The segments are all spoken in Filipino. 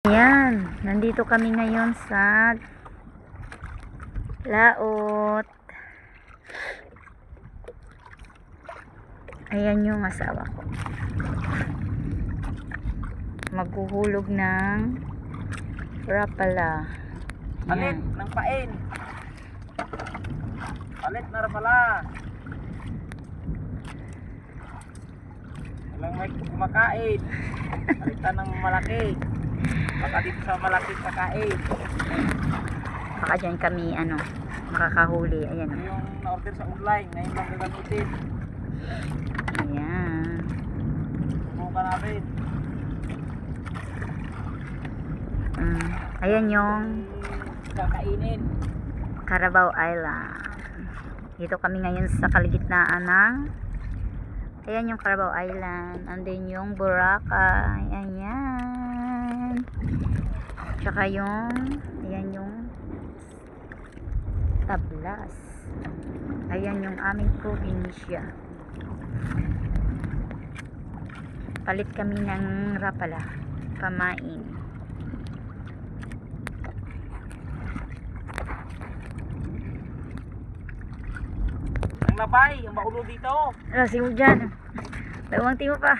Ayan, nandito kami ngayon sa laot. Ayan yung asawa ko. Maghuhulog ng rapala. Palit ng pain. Palit na rapala. Walang may kumakain. Palitan ng malaki. Baka dito sa malaki kakain. Baka dyan kami makakahuli. Ayan. Ito yung na-order sa online. Ngayon lang gagamitin. Ayan. Subukan natin. Ayan yung Kakainin. Carabao Island. Dito kami ngayon sa kaligitnaan ng ayan yung Carabao Island. Andun yung Boracay. Ayan. Tsaka ayan yung Tablas. Ayan yung aming probinsya. Palit kami ng rapala. Pamain. Ang labay, ang baulo dito. Rasi mo dyan. Dalawang timo pa.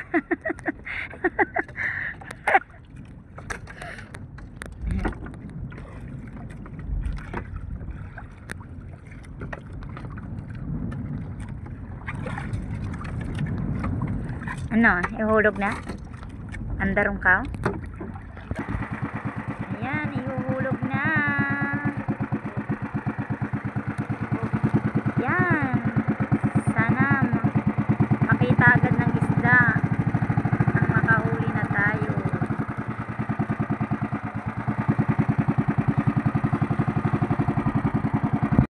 Ihulog na? Andarong ka?